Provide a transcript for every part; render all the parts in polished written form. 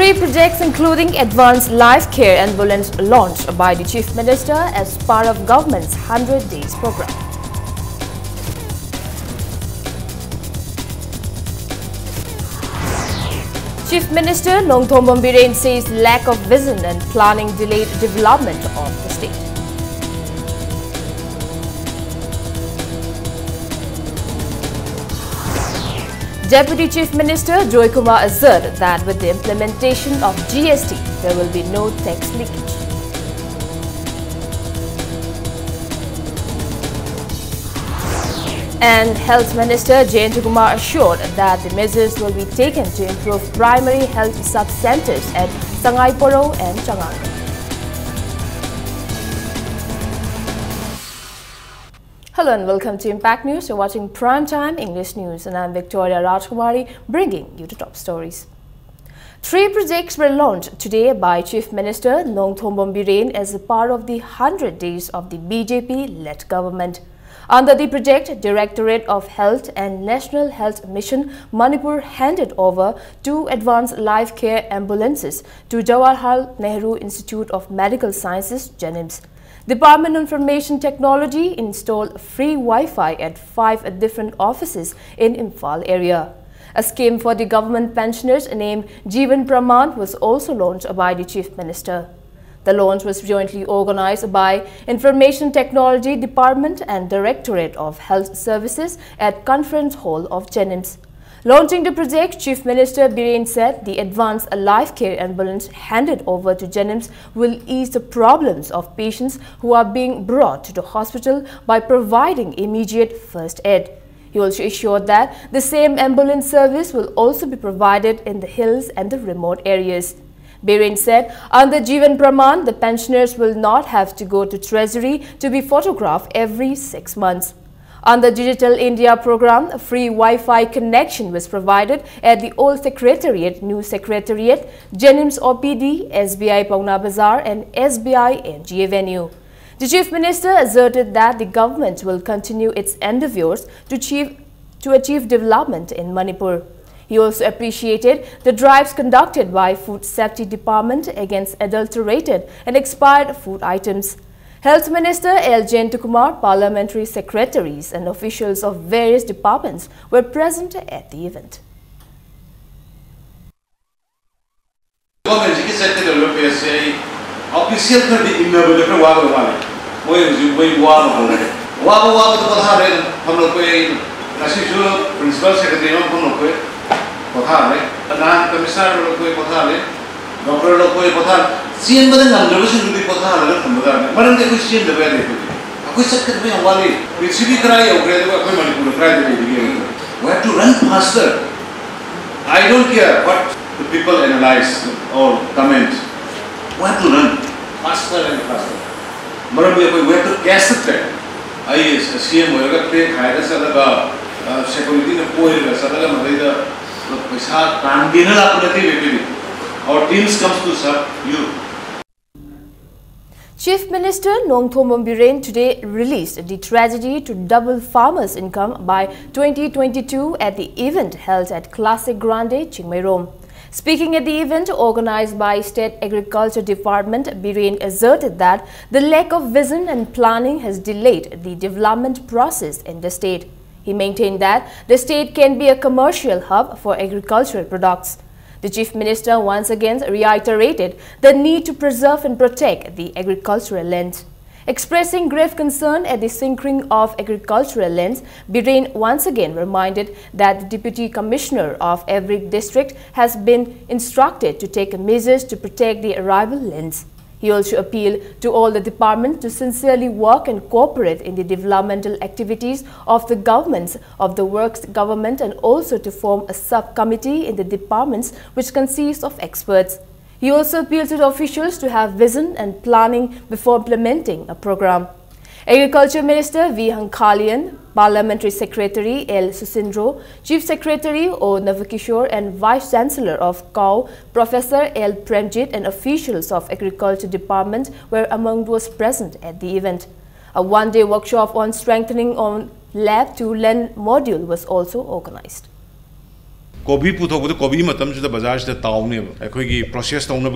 Three projects including advanced life care ambulance launched by the Chief Minister as part of government's 100 days program. Chief Minister Nongthombam Biren says lack of vision and planning delayed development of the state. Deputy Chief Minister Joy Kumar asserted that with the implementation of GST, there will be no tax leakage. And Health Minister Jayant Kumar assured that the measures will be taken to improve primary health sub-centers at Sangaiporo and Changang. Hello and welcome to Impact News. You're watching Primetime English News and I'm Victoria Rajkumari bringing you the top stories. Three projects were launched today by Chief Minister Nongthombam Biren as a part of the 100 days of the BJP-led government. Under the project, Directorate of Health and National Health Mission, Manipur handed over 2 advanced life care ambulances to Jawaharlal Nehru Institute of Medical Sciences, JNIMS. Department of Information Technology installed free Wi-Fi at 5 different offices in Imphal area. A scheme for the government pensioners named Jeevan Praman was also launched by the Chief Minister. The launch was jointly organized by Information Technology Department and Directorate of Health Services at Conference Hall of JNIMS. Launching the project, Chief Minister Biren said the advanced life care ambulance handed over to JNIMS will ease the problems of patients who are being brought to the hospital by providing immediate first aid. He also assured that the same ambulance service will also be provided in the hills and the remote areas. Biren said, under Jeevan Praman, the pensioners will not have to go to Treasury to be photographed every 6 months. Under Digital India program, a free Wi-Fi connection was provided at the Old Secretariat, New Secretariat, JNIMS OPD, SBI Pauna Bazaar and SBI NG Avenue. The Chief Minister asserted that the government will continue its endeavours to achieve development in Manipur. He also appreciated the drives conducted by Food Safety Department against adulterated and expired food items. Health Minister L. Jayant Kumar, parliamentary secretaries and officials of various departments were present at the event. Doctor लोग कोई पता CN बदल नंबरवेशन भी पता है लगा खंबदार में मरने के कुछ सीएन दबे देखो कोई सक्कर में हमारी पृथ्वी कराई उपग्रह देखो कोई मणिपुर कराई देखिए we have to run faster. I don't care what the people analyze or comment. We have to run faster and faster. मरने में कोई we have to catch the train. I CM होएगा ट्रेन खाएगा साला सिक्योरिटी ने कोई का साला मतलब पैसा काम देने लापने थे baby. Our teams comes to serve you. Chief Minister Nongthombam Biren today released the strategy to double farmers' income by 2022 at the event held at Classic Grande, Chingmai. Speaking at the event organized by State Agriculture Department, Biren asserted that the lack of vision and planning has delayed the development process in the state. He maintained that the state can be a commercial hub for agricultural products. The Chief Minister once again reiterated the need to preserve and protect the agricultural lands. Expressing grave concern at the sinking of agricultural lands, Biren once again reminded that the Deputy Commissioner of every district has been instructed to take measures to protect the arable lands. He also appealed to all the departments to sincerely work and cooperate in the developmental activities of the governments of the works government and also to form a subcommittee in the departments which consists of experts. He also appealed to the officials to have vision and planning before implementing a program. Agriculture Minister V. Hankalian, Parliamentary Secretary L. Susindro, Chief Secretary O. Navakishore and Vice Chancellor of CAU, Professor L. Premjit and officials of Agriculture Department were among those present at the event. A one-day workshop on strengthening on lab to land module was also organized. Kobi puthok kobi matam juda bazar se taune akhoi process taune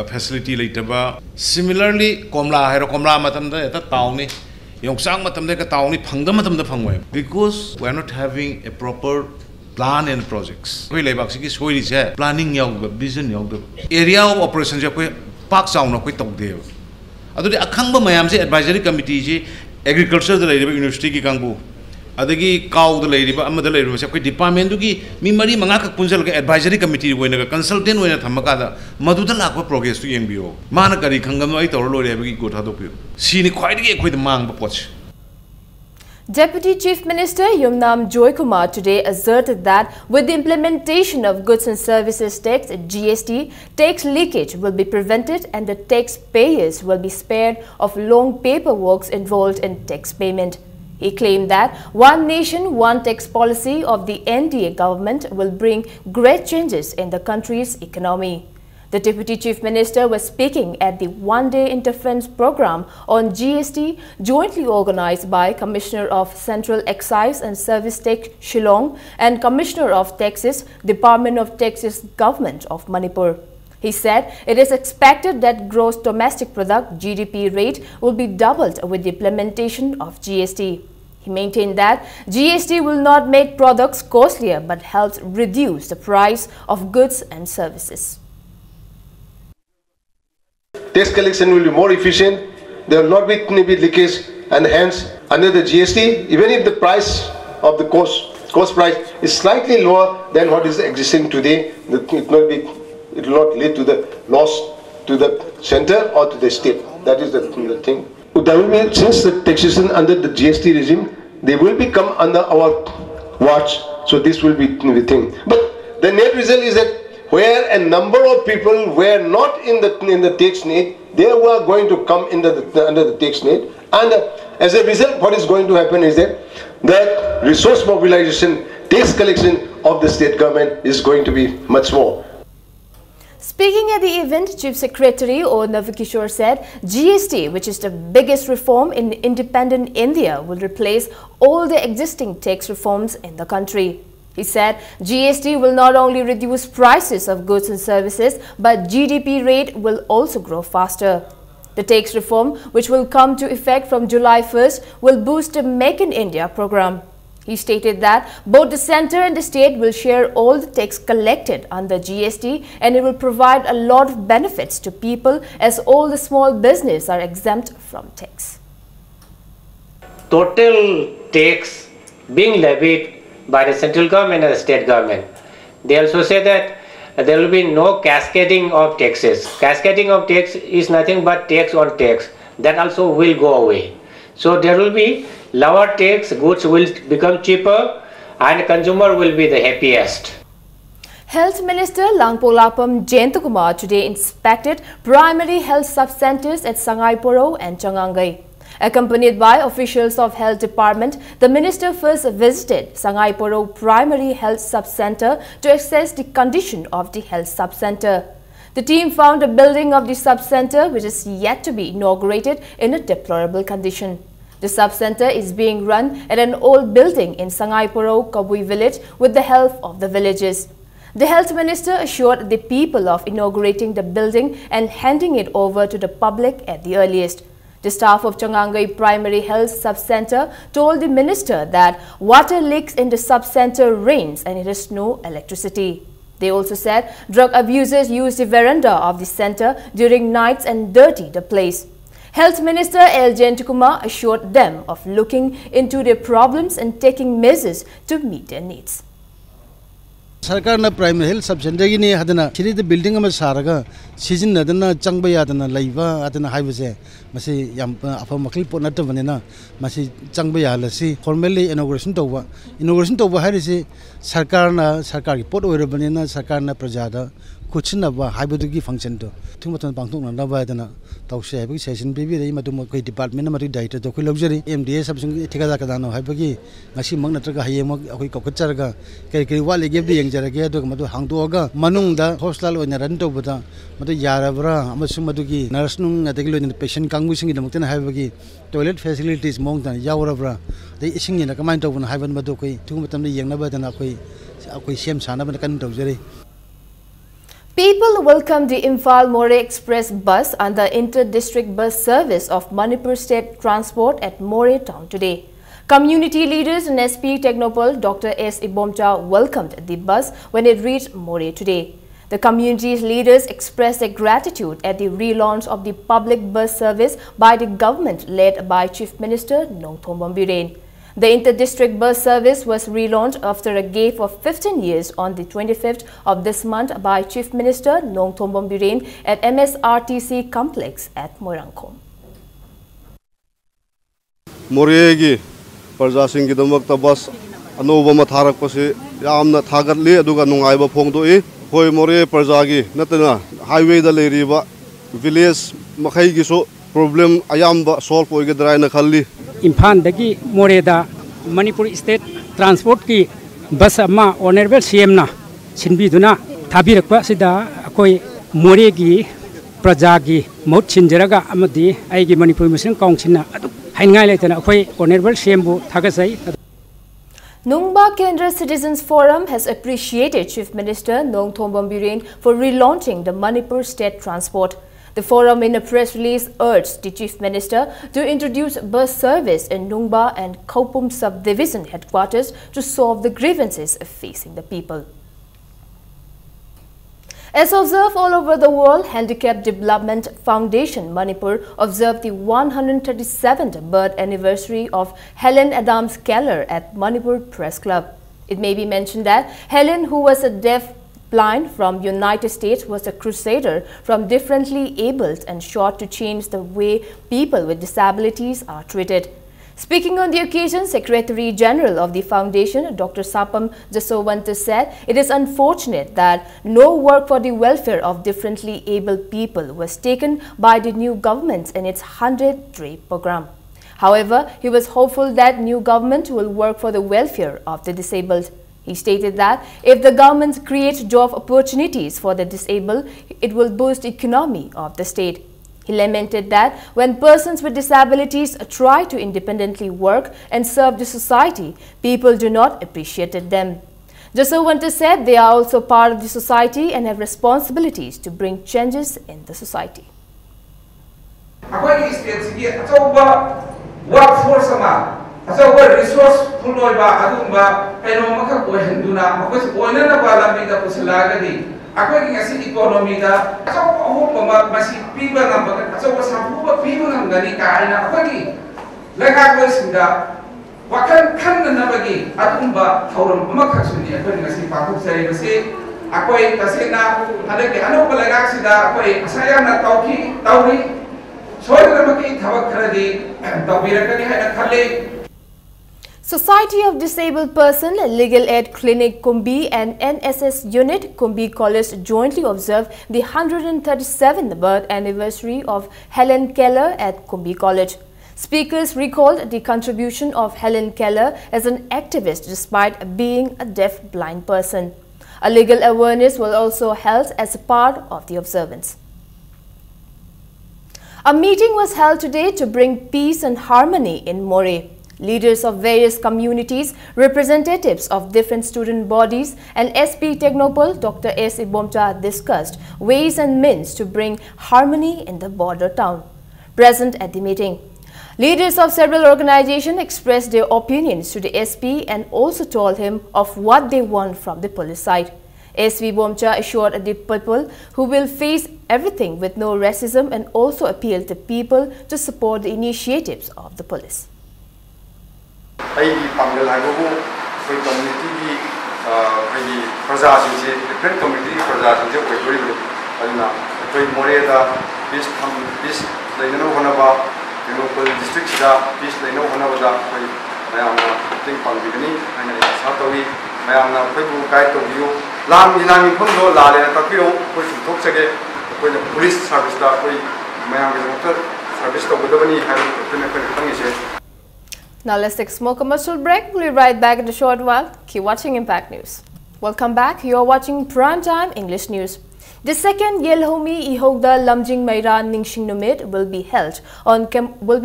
facility leitaba. Similarly komla hairo komla matam da eta taune yongsang matam da ka taune phangda matam da phangwai because we are not having a proper plan and projects. Koi lebak si ki soiri che planning yaw vision yaw area of operations ja koi pak chauna koi tawde adu de akhangba mayam se advisory committee ji agriculture da leiba university ki kangbu adagi cow da leiba amada leiba se koi department du ki mi mari manga ka punjal ka advisory committee woina ka consultant woina thamaka da maduda lakwa progress tu yengbiyo mana kari khangam ai tawr lore abagi ko tha dokpiyo sini khwaidagi khoi da mang ba poch. Deputy Chief Minister Yumnam Joykumar today asserted that with the implementation of Goods and Services Tax (GST), tax leakage will be prevented and the taxpayers will be spared of long paperwork involved in tax payment. He claimed that one nation, one tax policy of the NDA government will bring great changes in the country's economy. The Deputy Chief Minister was speaking at the one-day interference program on GST jointly organized by Commissioner of Central Excise and Service Tax Shillong and Commissioner of Taxes, Department of Taxes, Government of Manipur. He said it is expected that gross domestic product GDP rate will be doubled with the implementation of GST. He maintained that GST will not make products costlier but helps reduce the price of goods and services. Tax collection will be more efficient, there will not be leakage, and hence under the GST, even if the price of the cost price is slightly lower than what is existing today, it will not lead to the loss to the center or to the state. That is the thing. There will be, since the taxation under the GST regime, they will become under our watch, so this will be the thing. But the net result is that where a number of people were not in the tax net, they were going to come under the tax net, and as a result, what is going to happen is that the resource mobilization, tax collection of the state government is going to be much more. Speaking at the event, Chief Secretary O. Navikishore said GST, which is the biggest reform in independent India, will replace all the existing tax reforms in the country. He said GST will not only reduce prices of goods and services, but GDP rate will also grow faster. The tax reform, which will come to effect from July 1st, will boost the Make in India program. He stated that both the centre and the state will share all the tax collected under GST, and it will provide a lot of benefits to people as all the small business are exempt from tax. Total tax being levied by the central government and the state government. They also say that there will be no cascading of taxes. Cascading of tax is nothing but tax on tax. That also will go away. So there will be lower tax, goods will become cheaper, and consumer will be the happiest. Health Minister Langpolapam Jayantakumar today inspected primary health sub-centers at Sangaipuro and Changangai. Accompanied by officials of Health Department, the Minister first visited Sangaipuro Primary Health Sub-Center to assess the condition of the health sub-center. The team found the building of the sub-center, which is yet to be inaugurated, in a deplorable condition. The sub-center is being run at an old building in Sangaipuro Kabui village with the help of the villagers. The Health Minister assured the people of inaugurating the building and handing it over to the public at the earliest. The staff of Changangai Primary Health Sub-Center told the Minister that water leaks in the sub-center reigns and it has no electricity. They also said drug abusers use the veranda of the center during nights and dirty the place. Health Minister L. Jayantakumar assured them of looking into their problems and taking measures to meet their needs. सरकार ना primary health sub centre की नहीं हदना चिरी the building में सारगा season नदना चंगबा यादना लाइवा अदना हाइबसे मसे याम of Makkhali पोनत बनेना मसे चंगबा यालसी formally inauguration तोबा हारिसे सरकार की पोट ओइर बनेना सरकार ना प्रजादा कुछनबा हाइबदुगी फंक्शन तो थुमतन पांगथोंना नबादना तौसे हाइबगी सेशन बीबी रे मदुम कोई डिपार्टमेंट मरि दायित्व तो कोई लग्जरी एमडीए सबसिंग ठेकादा कदानो हाइबगी ngasi mang natraga hayem akoi kokacharga kari wali gebdi yengjaraga adu madu hangdoga manungda hospital oina ran tobada madu yarabra amasung madugi nurse nung adagi loina patient kangusing idamukten haibagi toilet facilities mongda yawrabra dei ising ina kamain tobuna haiban madu koi thum matamni yengnaba dana koi akoi sem sana ban kan tawjari. People welcomed the Imphal-More Express bus and the inter-district bus service of Manipur State Transport at More town today. Community leaders and SP Technopol Dr. S. Ibomcha welcomed the bus when it reached More today. The community's leaders expressed their gratitude at the relaunch of the public bus service by the government led by Chief Minister Nongthom Bombiren. The inter-district bus service was relaunched after a gap of 15 years on the 25th of this month by Chief Minister Nongthom Bombiren at MSRTC complex at Moirangkhom. Moregi Parjasing Gidamak bus Anova Matharak Pasi Yamna Tagatli Aduga Nungaiba Pongdoi Hoi More Parjagi Natana Highway the Leriba Village Makaigiso problem Ayamba solve Oigadraina Kali. Imphal dagi Moreda Manipur State Transport ki bus ama honorable CM na sinbiduna thabirakpa sida akoi More gi praja gi mot chinjaraga amadi aigi Manipur Mission Council na adu haingai laitana akoi honorable CM bu thagasai. Nungba Kendra Citizens Forum has appreciated Chief Minister Nongthom Bombiren for relaunching the Manipur State Transport. The forum in a press release urged the Chief Minister to introduce bus service in Nungba and Kaupum subdivision headquarters to solve the grievances facing the people. As observed all over the world, Handicap Development Foundation Manipur observed the 137th birth anniversary of Helen Adams Keller at Manipur Press Club. It may be mentioned that Helen, who was a deaf-blind from United States, was a crusader from differently abled and sought to change the way people with disabilities are treated. Speaking on the occasion, Secretary General of the Foundation, Dr. Sapam Jasowanta, said it is unfortunate that no work for the welfare of differently abled people was taken by the new government in its 100 Day program. However, he was hopeful that new government will work for the welfare of the disabled. He stated that if the government creates job opportunities for the disabled, it will boost the economy of the state. He lamented that when persons with disabilities try to independently work and serve the society, people do not appreciate them. Jasowanta said they are also part of the society and have responsibilities to bring changes in the society. Workforce resourceful economy da masi people number sabu people ngani kaina akagi lega ko sinda wakan kan nabagi atumba thorum amakha suni akoi ngasi papu sai base akoi tasena adake anu lega sida akoi asaya na tauki tauri soidra maki thawak kharadi tawbirakani haina khalle. Society of Disabled Person, Legal Aid Clinic Kumbi and NSS Unit Kumbi College jointly observed the 137th birth anniversary of Helen Keller at Kumbi College. Speakers recalled the contribution of Helen Keller as an activist despite being a deaf-blind person. A legal awareness was also held as a part of the observance. A meeting was held today to bring peace and harmony in More. Leaders of various communities, representatives of different student bodies and SP Technopol Dr. S. Ibomcha discussed ways and means to bring harmony in the border town. Present at the meeting, leaders of several organizations expressed their opinions to the SP and also told him of what they want from the police side. SV Bomcha assured the people who will face everything with no racism and also appealed to people to support the initiatives of the police. I Pangal Hagobu, for community, Praza, different community, Praza, Alina, Moreda, Peace, they know one about local districts, Peace, they know one about Mayana, think Pangani, and Satawi, Mayana, Pebu, Kai to you, Lam Inami Pundo, Lale, Tapio, which talks again with the police service that way, Mayana service to Budovani, having Now let's take a small commercial break. We'll be right back in a short while. Keep watching Impact News. Welcome back. You're watching Primetime English News. The second Yelhomi Ihogda Lamjing Meira Ningsing Numit will be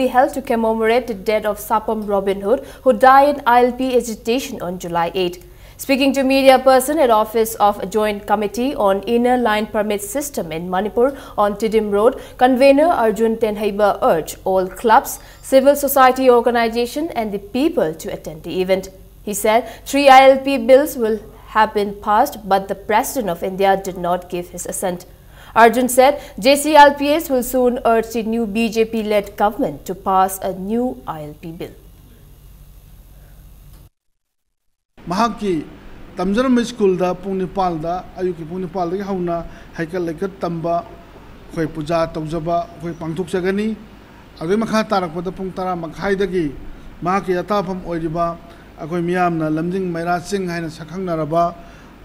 held to commemorate the death of Sapam Robin Hood, who died in ILP agitation on July 8. Speaking to media person at Office of Joint Committee on Inner Line Permit System in Manipur on Tidim Road, convener Arjun Tenhaiba urged all clubs, civil society organization and the people to attend the event. He said 3 ILP bills will have been passed, but the President of India did not give his assent. Arjun said JCLPS will soon urge the new BJP-led government to pass a new ILP bill. Mahaki Tamjaram School da Punipalda, Ayuki Punipal da Hauna, Haikal Lekat Tamba, Hoi Puja Tokjaba, Hoi Pangtuk Sagani, Agimakata with the Punktara Makhaidagi, Mahaki Atapam Oidiba, Akoi Miamna, Lamding Maira Singh Haina Sakanga Raba,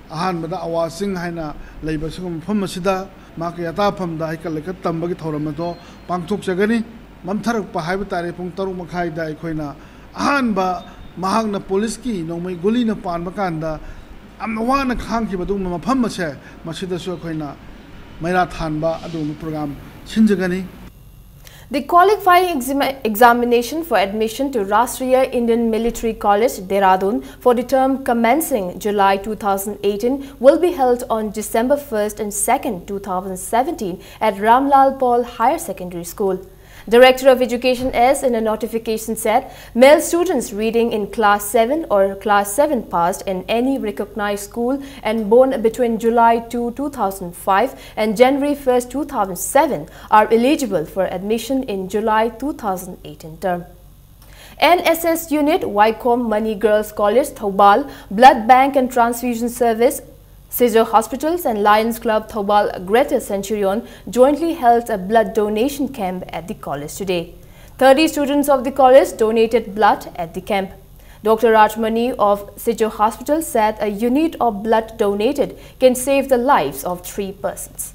Ahan Bada Awa Singh Haina, Labor Sum Pumasida, Maki Atapam, the Haikal Lekat Tambaki Toramato, Pangtuk Sagani, Mamtarak Pahabatari Punktaru Makhaida Equina, Ahan Ba. Mahang police ki no may guli na pan makanda am nawa na khang ki badung mapam mase masida su khoina maira than ba adum program chinjagani. The qualifying examination for admission to Rashtriya Indian Military College, Dehradun for the term commencing July 2018 will be held on December 1st and 2nd, 2017 at Ramlal Paul Higher Secondary School. Director of Education S in a notification said male students reading in Class 7 or Class 7 passed in any recognized school and born between July 2, 2005 and January 1, 2007 are eligible for admission in July 2018 term. NSS Unit Wycombe Mani Girls College, Thoubal, Blood Bank and Transfusion Service, Scissor Hospitals and Lions Club Thoubal Greater Centurion jointly held a blood donation camp at the college today. 30 students of the college donated blood at the camp. Dr. Rajmani of Scissor Hospital said a unit of blood donated can save the lives of 3 persons.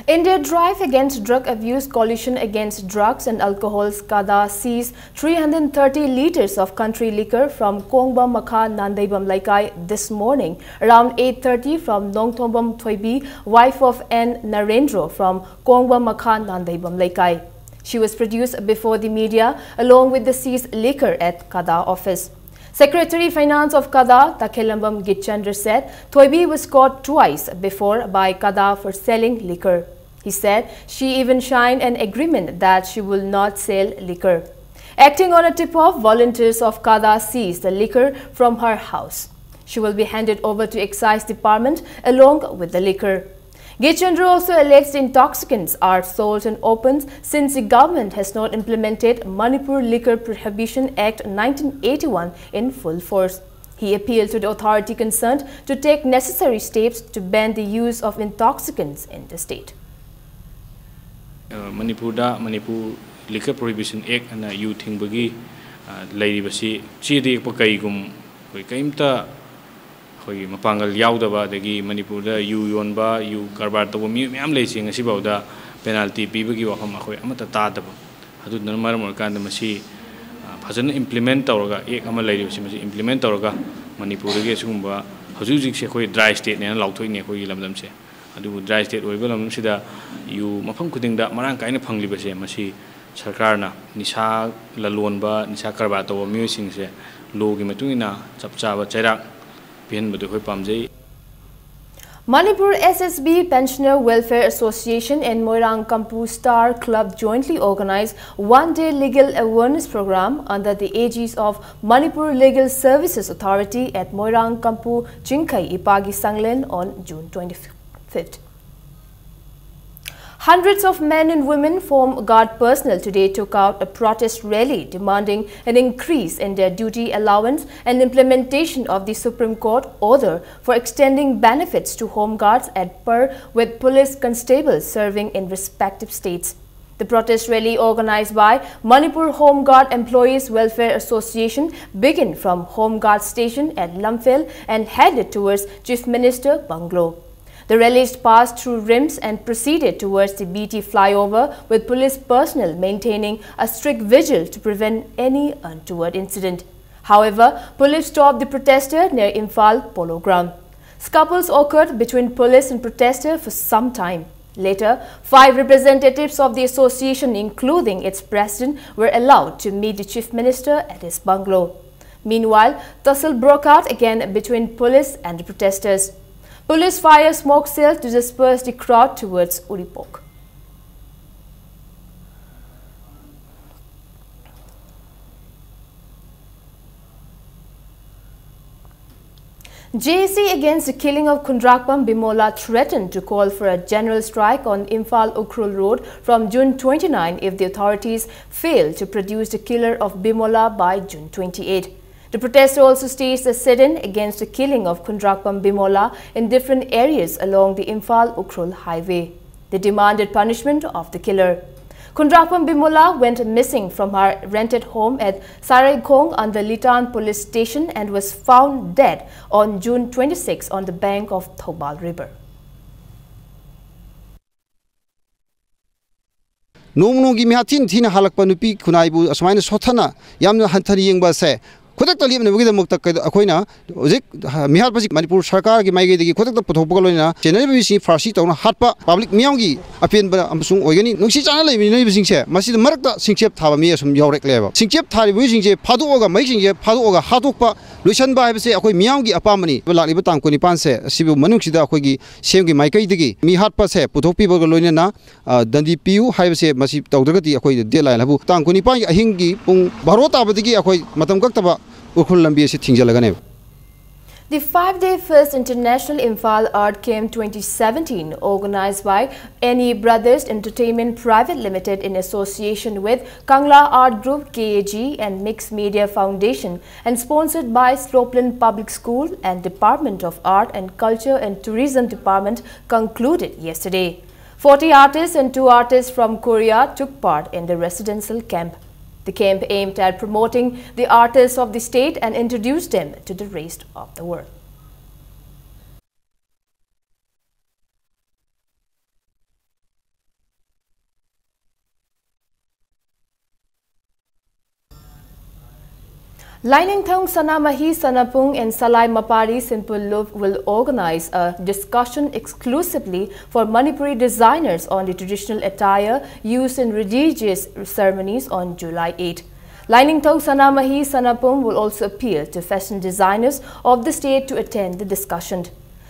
India Drive Against Drug Abuse Coalition Against Drugs and Alcohol's Kada seized 330 litres of country liquor from Kongba Makha Nandaibam Laikai this morning around 8:30 from Nongthombam Thoibi, wife of N. Narendra from Kongba Makha Nandaibam Laikai. She was produced before the media along with the seized liquor at Kada office. Secretary Finance of Kada, Takhelambam Gitchandra said Thoibi was caught twice before by Kada for selling liquor. He said she even signed an agreement that she will not sell liquor. Acting on a tip-off, volunteers of Kada seized the liquor from her house. She will be handed over to Excise Department along with the liquor. Gitchandra also alleged intoxicants are sold and opened since the government has not implemented Manipur Liquor Prohibition Act 1981 in full force. He appealed to the authority concerned to take necessary steps to ban the use of intoxicants in the state. Manipur Liquor Prohibition Act and youth thing bagi lady basi chidi pakai gum kaimta hoi mapangal yaudaba dagi Manipur da yu yonba yu karbar to mi am leising asibauda penalty pibagi wafam hoi amata tadaba adu normal morkan masi phajana implement tawraga ek ama lady basi masi implement tawraga Manipur ge sumba hujujik se khoi dry state ne lauthoi ne khoi lamdam se adu dry state oiba lamdam sida yu mafam kudingda marang kaina phangli base masi sarkarna nisha lalonba nisha karba to mi sing se logi matungina chapchaba chairak pen badu hoi pamjai. Manipur SSB Pensioner Welfare Association and Moirang Kampu Star Club jointly organized one-day legal awareness program under the aegis of Manipur Legal Services Authority at Moirang Kampu Chingkai Ipagi Sanglen on June 25th. Hundreds of men and women from guard personnel today took out a protest rally demanding an increase in their duty allowance and implementation of the Supreme Court order for extending benefits to home guards at par with police constables serving in respective states. The protest rally organized by Manipur Home Guard Employees Welfare Association began from Home Guard Station at Lamphel and headed towards Chief Minister Bungalow. The rallies passed through rims and proceeded towards the BT flyover with police personnel maintaining a strict vigil to prevent any untoward incident. However, police stopped the protester near Imphal Polo Ground. Scuffles occurred between police and protester for some time. Later, 5 representatives of the association, including its president, were allowed to meet the chief minister at his bungalow. Meanwhile, tussle broke out again between police and the protesters. Police fired smoke cells to disperse the crowd towards Uripok. JSC against the killing of Kundrakpam Bimola threatened to call for a general strike on Imphal-Ukhrul Road from June 29 if the authorities fail to produce the killer of Bimola by June 28. The protester also staged a sit-in against the killing of Kundrakpam Bimola in different areas along the Imphal-Ukhrul highway. They demanded punishment of the killer. Kundrakpam Bimola went missing from her rented home at Saraikong under Litan police station and was found dead on June 26 on the bank of Thobal River. Nomunogi mihatin thina halakpa nupi kunaibu asmaina sothana yamna hanthani yengba se Kodak Talib and Wigam Mukta Akoina, Mihalpasik Manipur Sarkar, Magadi, Kodak Potopolina, Generation Farsi, Hatpa, Public Miangi, Appian Amsung Ogani, Nuxana, using share, Masi the Marta, Singchep Tavamia from Yorek level. Singchep Tari using Paduoga, making a Paduoga, Hatupa, Lucian by say Akoi Miangi Apamani, Valibatan Kunipanse, Sibu Manuxida Kogi, Shangi Maikaidigi, Mihatpase, Putopi Bolina, Dandi Piu, Hivese, Masi Togati, Akoi, Dela, Labu, Tankunipan, Hingi, Barota, Badigi, Akoi, Matamkataba. The 5-day First International Imphal Art Camp 2017, organized by NE Brothers Entertainment Private Limited in association with Kangla Art Group KAG and Mixed Media Foundation and sponsored by Slopeland Public School and Department of Art and Culture and Tourism Department, concluded yesterday. 40 artists and 2 artists from Korea took part in the residential camp. The camp aimed at promoting the artists of the state and introduced them to the rest of the world. Lainingthong Sanamahi Sanapung and Salai Mapari Simpulup will organize a discussion exclusively for Manipuri designers on the traditional attire used in religious ceremonies on July 8. Lainingthong Sanamahi Sanapung will also appeal to fashion designers of the state to attend the discussion.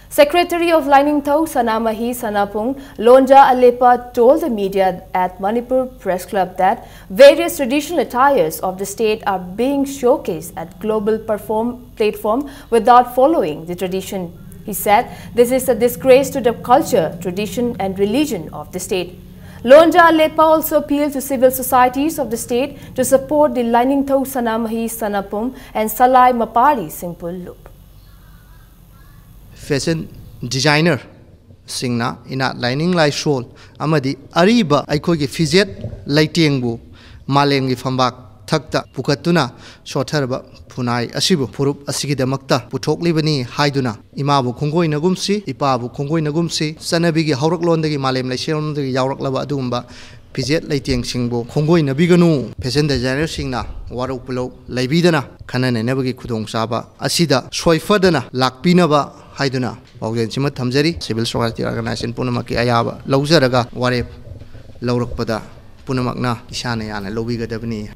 Secretary of Lainingthong Sanamahi Sanapung, Lonja Alepa, told the media at Manipur Press Club that various traditional attires of the state are being showcased at global platform without following the tradition. He said this is a disgrace to the culture, tradition and religion of the state. Lonja Alepa also appealed to civil societies of the state to support the Lainingthong Sanamahi Sanapung and Salai Mapari Simpulup. Fashion designer singna ina lining lai shol amadi ariba aikogi fijet laitiengbu malengi fambak thakta pukatuna shotharba punai asibu purup asigidamakta putoklibani haiduna imabu khongoi nagumsi ipabu khongoi nagumsi sanabigi hauраklondagi malem laiselondagi yauraklaba adumba fijet laitieng singbu khongoi nabiganu fashion designer singna warupulo laibidana khanane nabagi khudong saba asida soifadana lakpinaba Haiduna, Paugenchima Tamzeri, Civil Society Organization Punamaki Ayaba, Lauzaraga, Warep, Laurukpada, Punamakna, Ishanayana, Lobiga Devani.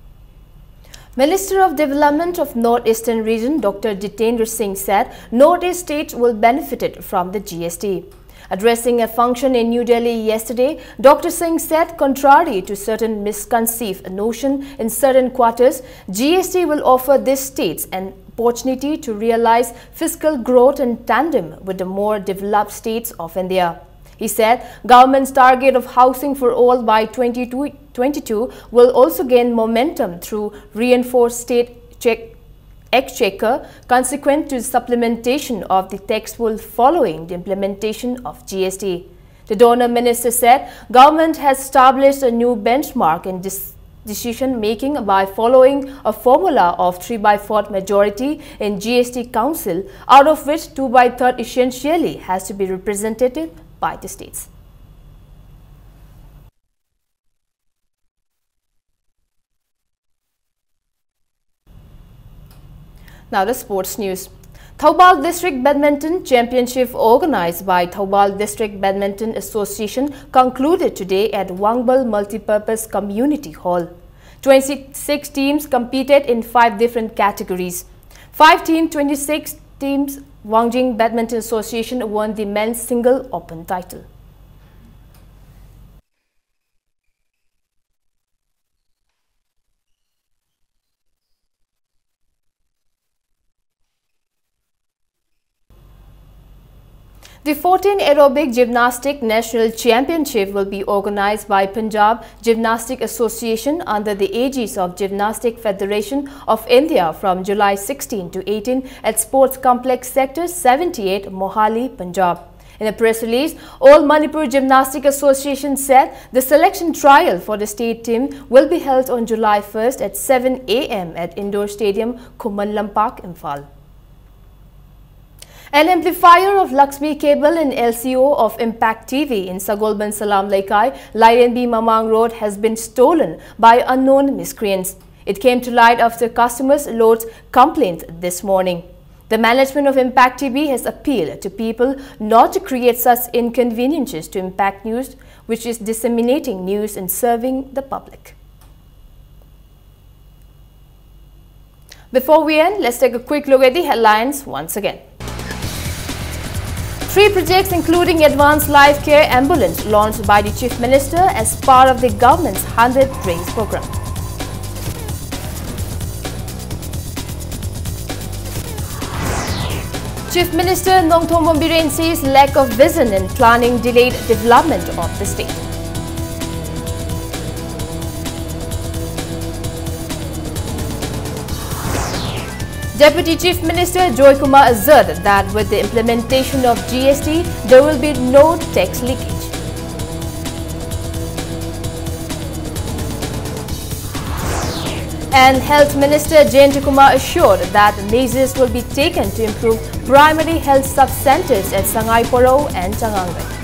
Minister of Development of North-Eastern Region, Dr. Jitendra Singh said North-East states will benefit from the GST. Addressing a function in New Delhi yesterday, Dr. Singh said, contrary to certain misconceived notion in certain quarters, GST will offer these states an opportunity to realize fiscal growth in tandem with the more developed states of India. He said government's target of housing for all by 2022 will also gain momentum through reinforced state exchequer consequent to supplementation of the tax pool following the implementation of GST. The donor minister said government has established a new benchmark in decision making by following a formula of 3/4 majority in GST Council, out of which 2/3 essentially has to be represented by the states. Now the sports news. Thoubal District Badminton Championship organized by Thoubal District Badminton Association concluded today at Wangbal Multipurpose Community Hall. 26 teams competed in 5 different categories. 26 teams, Wangjing Badminton Association won the men's single open title. The 14th Aerobic Gymnastic National Championship will be organized by Punjab Gymnastic Association under the aegis of Gymnastic Federation of India from July 16 to 18 at Sports Complex Sector 78, Mohali, Punjab. In a press release, All Manipur Gymnastic Association said the selection trial for the state team will be held on July 1st at 7 a.m. at Indoor Stadium, Kumanlam Park, Imphal. An amplifier of Lakshmi Cable and LCO of Impact TV in Sagolban Salam Laikai, Lairenbi Mamang Road has been stolen by unknown miscreants. It came to light after customers lodged complaints this morning. The management of Impact TV has appealed to people not to create such inconveniences to Impact News, which is disseminating news and serving the public. Before we end, let's take a quick look at the headlines once again. 3 projects including Advanced Life Care Ambulance launched by the Chief Minister as part of the government's 100 Days program. Chief Minister Nongthom Bombiren says lack of vision and planning delayed development of the state. Deputy Chief Minister Joy Kumar asserted that with the implementation of GST, there will be no tax leakage. And Health Minister Jayant Kumar assured that measures will be taken to improve primary health sub-centers at Sangai Poro and Changangai.